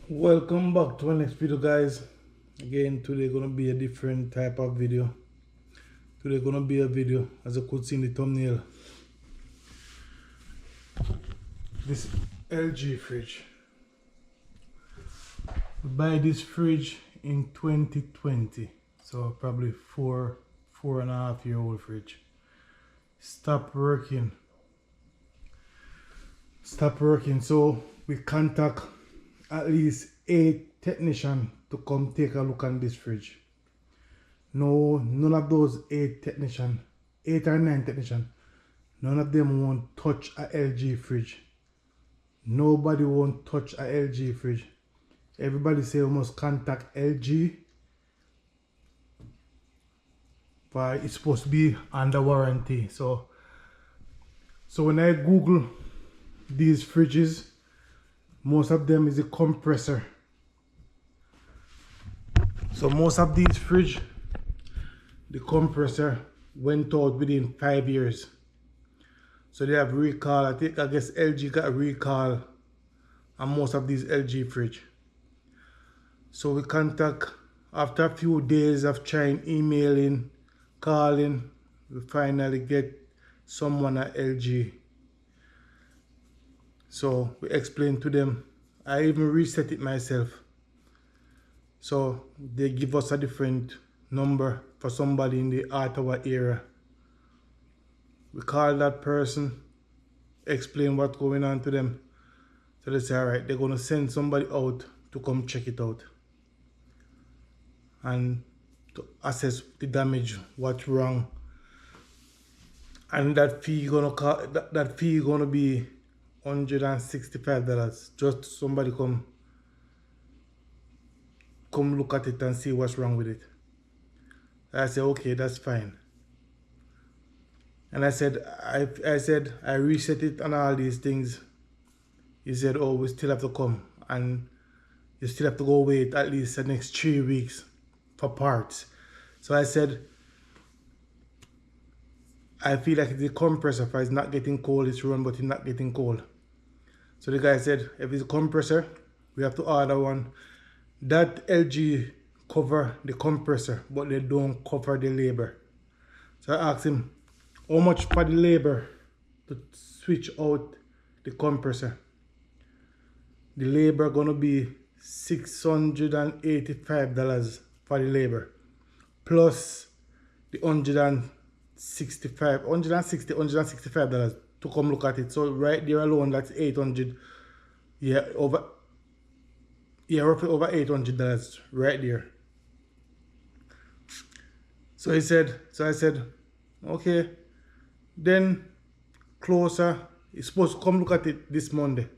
Welcome back to our next video, guys. Again, today gonna be a different type of video. Today gonna be a video, as you could see in the thumbnail, this LG fridge. We buy this fridge in 2020, so probably four and a half year old fridge. Stop working. So we contact at least 8 technicians to come take a look on this fridge. No, none of those 8 technicians, 8 or 9 technicians, none of them won't touch a LG fridge. Nobody won't touch a LG fridge. Everybody say we must contact LG, but it's supposed to be under warranty. So when I Google these fridges, most of them is a compressor. So most of these fridge, the compressor went out within 5 years. So they have recall. I guess LG got a recall on most of these LG fridge. So we contact, after a few days of trying, emailing, calling, we finally get someone at LG. So we explained to them. I even reset it myself. So they give us a different number for somebody in the Ottawa area. We call that person, explain what's going on to them. So they say, all right, they're gonna send somebody out to come check it out and to assess the damage, what's wrong. And that fee gonna be $165. Just somebody come look at it and see what's wrong with it. I said, okay, that's fine. And I said I reset it and all these things. He said, oh, we still have to come and you still have to go wait at least the next 3 weeks for parts. So I said, I feel like the compressor is not getting cold, it's run, but it's not getting cold. So the guy said, if it's a compressor, we have to order one. That LG cover the compressor, but they don't cover the labor. So I asked him, how much for the labor to switch out the compressor? The labor gonna be $685 for the labor, plus the $165 to come look at it. So right there alone, that's 800. Roughly over $800 right there. So I said, okay, then closer, he's supposed to come look at it this Monday.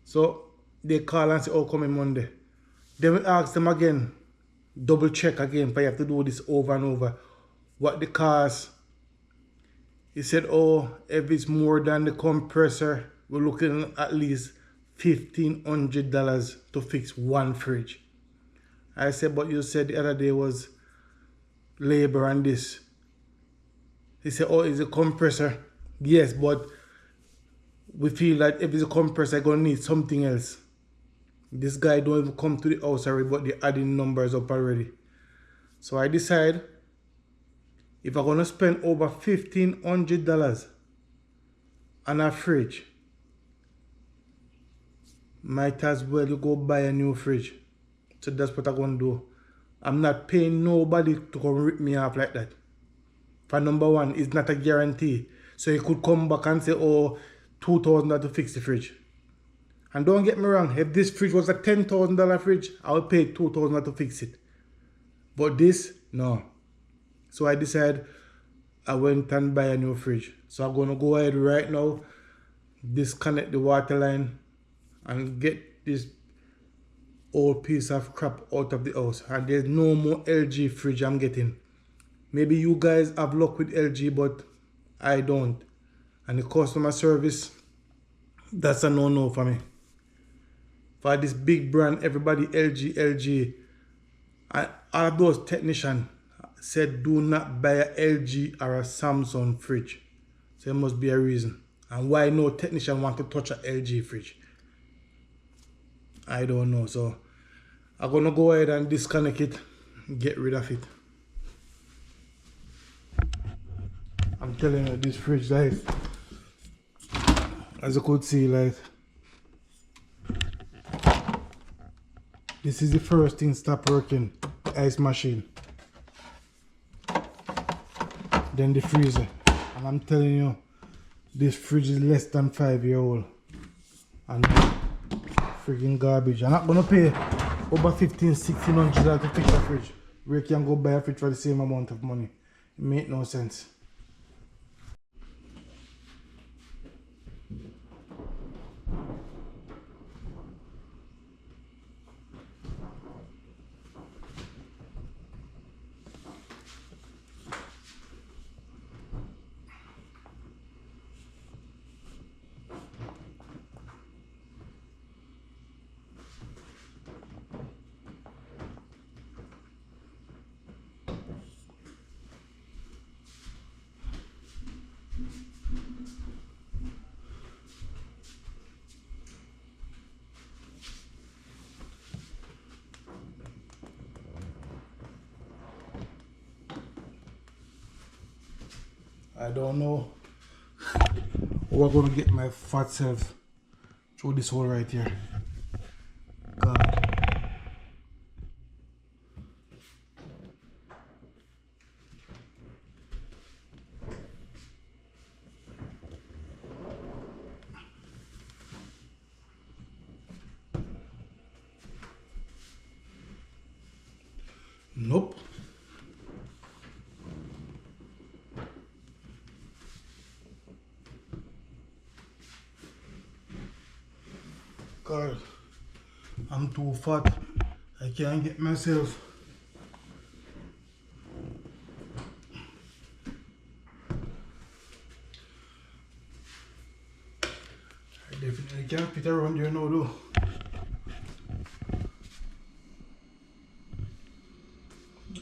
So they call and say, oh, coming Monday. Then we ask them again, double check again, but you have to do this over and over. What the cost? He said, oh, if it's more than the compressor, we're looking at least $1,500 to fix one fridge. I said, but you said the other day was labor and this. He said, oh, it's a compressor. Yes, but we feel that if it's a compressor, I'm gonna need something else. This guy don't even come to the house already, but they're adding numbers up already. So I decide, if I'm gonna spend over $1,500 on a fridge, might as well you go buy a new fridge. So that's what I'm gonna do. I'm not paying nobody to come rip me off like that. For number one, it's not a guarantee. So you could come back and say, oh, $2,000 to fix the fridge. And don't get me wrong, if this fridge was a $10,000 fridge, I would pay $2,000 to fix it. But this, no. So I decided I went and buy a new fridge. So I'm gonna go ahead right now, disconnect the water line and get this old piece of crap out of the house. And there's no more LG fridge I'm getting. Maybe you guys have luck with LG, but I don't. And the customer service, that's a no-no for me. For this big brand, everybody LG. And all of those technicians said do not buy a LG or a Samsung fridge. So there must be a reason. And why no technician want to touch a LG fridge. I don't know. So I'm gonna go ahead and disconnect it, get rid of it. I'm telling you, this fridge, like, as you could see, like, this is the first thing stop working, ice machine, then the freezer. And I'm telling you, this fridge is less than 5 years old and freaking garbage. I'm not gonna pay over $1,500–1,600 to fix a fridge where you can go buy a fridge for the same amount of money. It make no sense. I don't know how I'm gonna get my fat self through this hole right here. God. Nope. God, I'm too fat. I can't get myself. I definitely can't fit around here now though.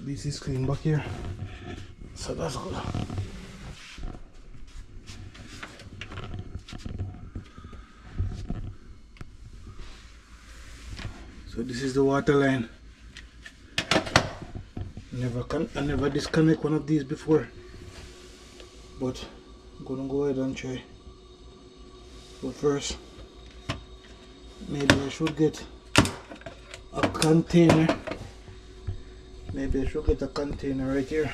This is clean back here, so that's good. So this is the water line. I never disconnect one of these before, but I'm gonna go ahead and try. But first, maybe I should get a container. Maybe I should get a container right here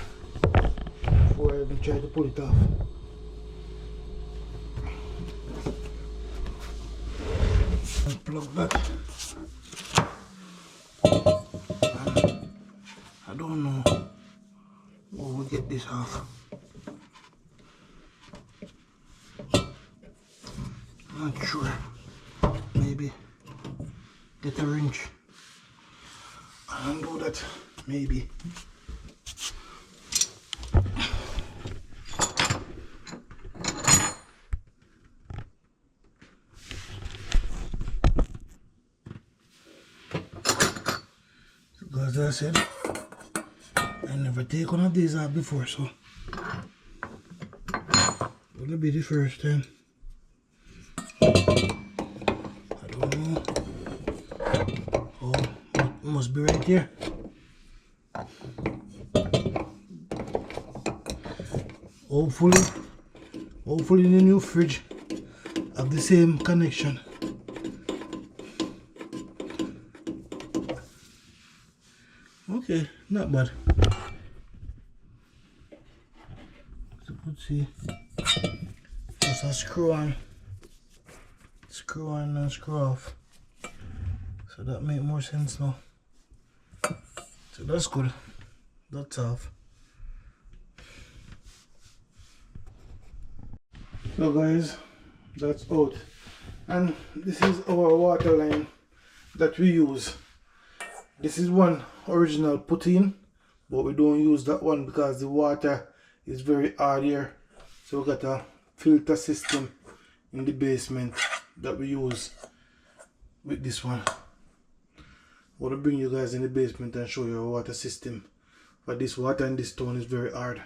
before I even try to pull it off. Unplug that. I don't know how we get this off. Not sure. Maybe get a wrench and do that. Maybe. As I said, I never take one of these out before, so it'll be the first time. I don't know. Oh, it must be right here. Hopefully the new fridge have the same connection. Okay, not bad. So you could see just a screw on and screw off. So that make more sense now. So that's good. That's off. So guys, that's out. And this is our water line that we use. This is one original put in, but we don't use that one because the water is very hard here. So we got a filter system in the basement that we use with this one. I want to bring you guys in the basement and show you our water system. But this water in this stone is very hard.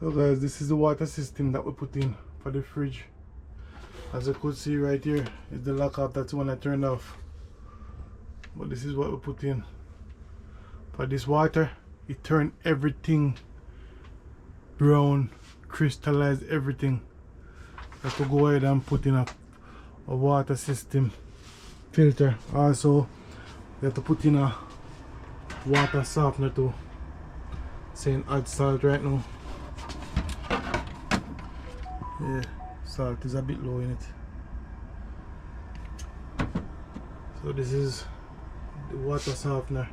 So guys, this is the water system that we put in for the fridge. As you could see right here is the lockout, that's when I turned off. But this is what we put in. For this water, it turned everything brown, crystallized everything. I have to go ahead and put in a water system filter. Also, you have to put in a water softener too. Saying add salt right now. Yeah, salt is a bit low in it. So this is the water softener.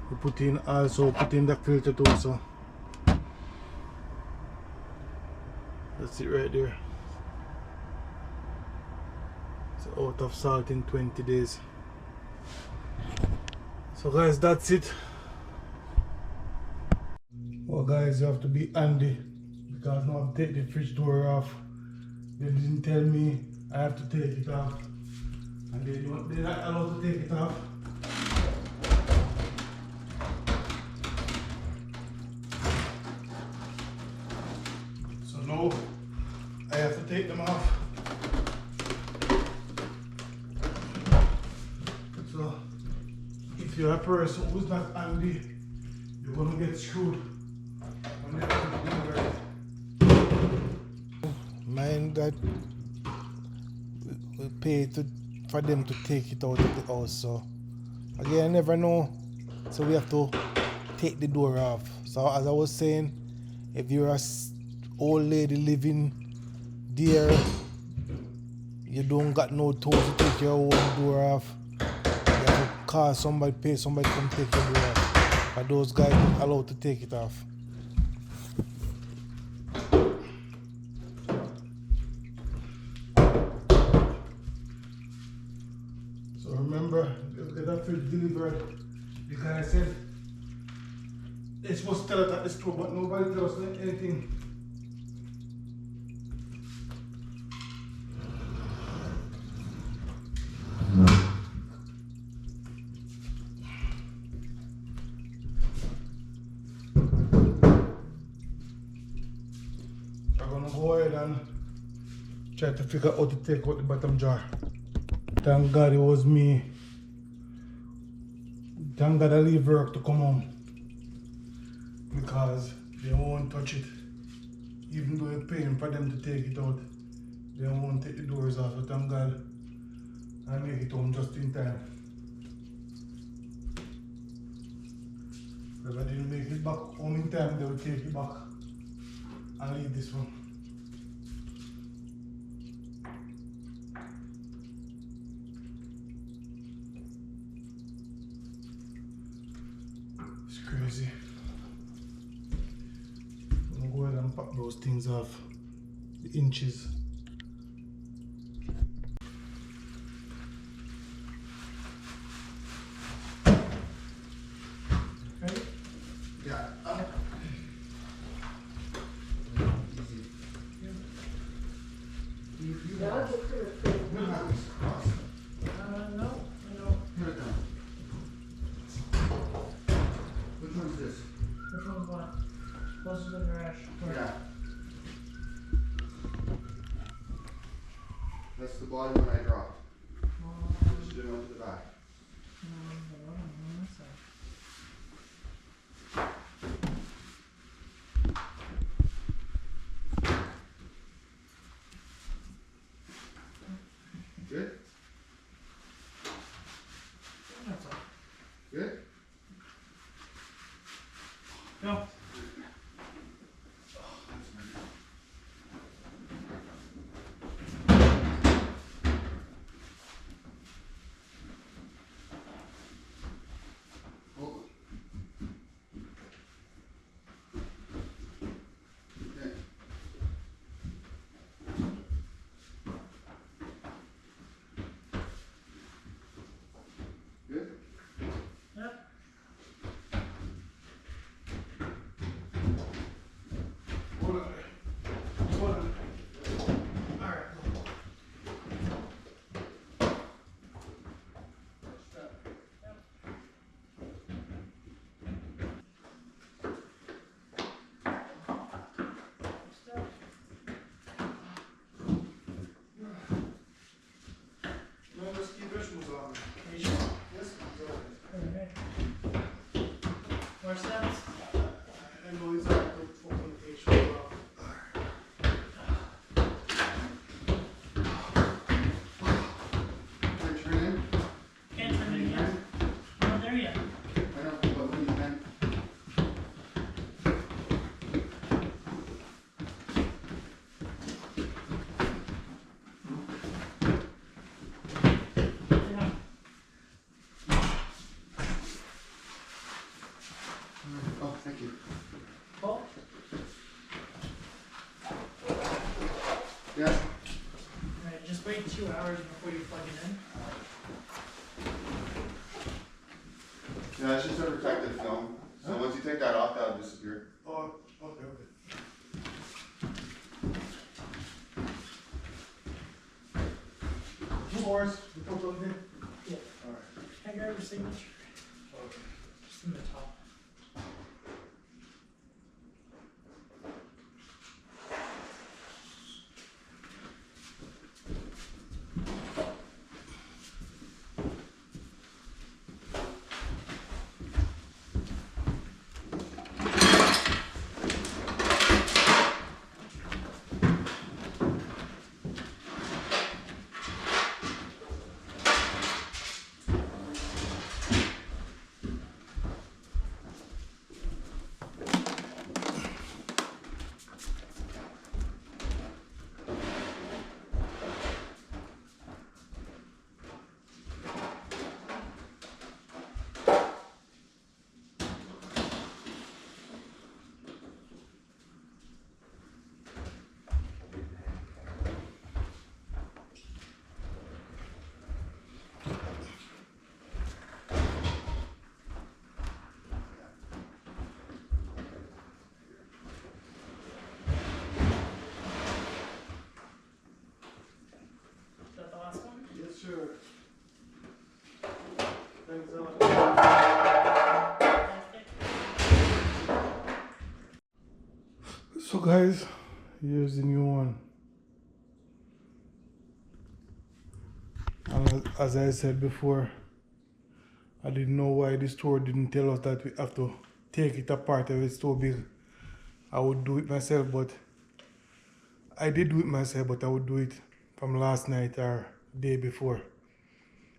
We put in also put in the filter too, so that's it right there. It's out of salt in 20 days. So guys, that's it. Well guys, you have to be handy because now I take the fridge door off. They didn't tell me I have to take it off, and they're not allowed to take it off. So now I have to take them off. So if you're a person who's not handy, you're gonna get screwed. Mind that we pay for them to take it out of the house. So again, I never know. So we have to take the door off. So as I was saying, if you're a old lady living there, you don't got no tools to take your own door off, you have to call somebody, pay somebody to come take your door off. But those guys aren't allowed to take it off. So remember, if that fridge delivered, the guy said it's supposed to tell us at the store, but nobody tells us anything. I'm gonna go ahead and try to figure out how to take out the bottom jar. Thank God it was me. Thank God I leave work to come home, because they won't touch it. Even though you're paying for them to take it out, they won't take the doors off. So thank God I make it home just in time. If I didn't make it back home in time, they will take it back and leave this one. It's crazy. I'm gonna go ahead and pop those things off, the inches. Okay? Yeah. No. Put it down. Which one's this? Which one's what? Close to the garage. Yeah. That's the bottom one I dropped. Push it onto the back. Good? That's all. Good? Go. just wait 2 hours before you plug it in. Yeah, it's just a protected film. So once you take that off, that'll disappear. Oh, okay. Two hours before plugging in? Yeah. Alright. Can I grab your signature? Okay. Just in the top. Is that the last one? Yes, sir. Thanks a lot. So guys, here's the new one. And as I said before, I didn't know why the store didn't tell us that we have to take it apart if it's so big. I would do it myself, but I did do it myself, but I would do it from last night or day before.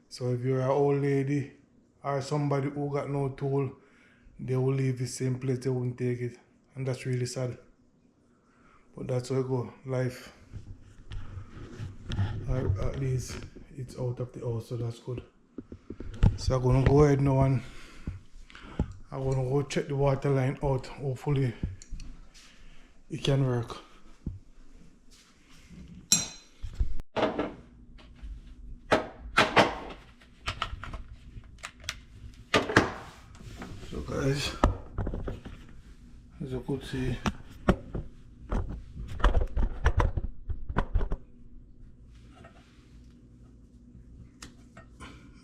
So if you're an old lady or somebody who got no tool, they will leave the same place, they won't take it. And that's really sad. But that's how it go, life. At least it's out of the house, so that's good. So I'm gonna go ahead now and I'm gonna go check the water line out. Hopefully it can work. So guys, as you could see,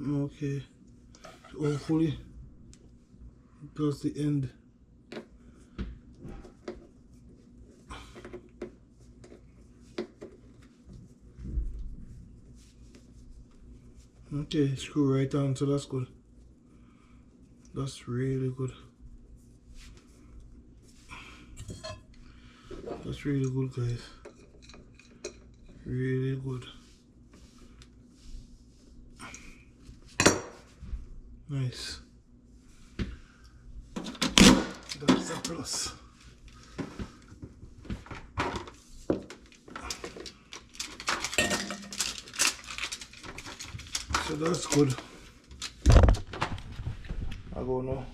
okay, so hopefully it does the end. Okay, screw right on, so that's good. That's really good. That's really good, guys. Really good. Nice. That's a plus. So that's good. I'll go now.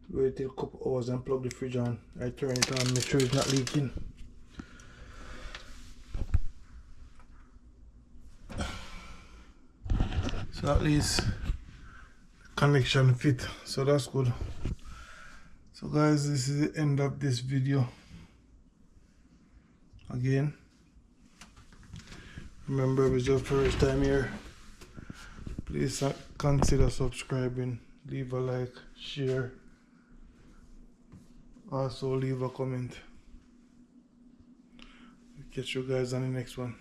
Wait till a couple hours and plug the fridge on. I turn it on, make sure it's not leaking. So at least connection fit, so that's good. So guys, this is the end of this video. Again, remember if it's your first time here, please consider subscribing, leave a like, share, also leave a comment. Catch you guys on the next one.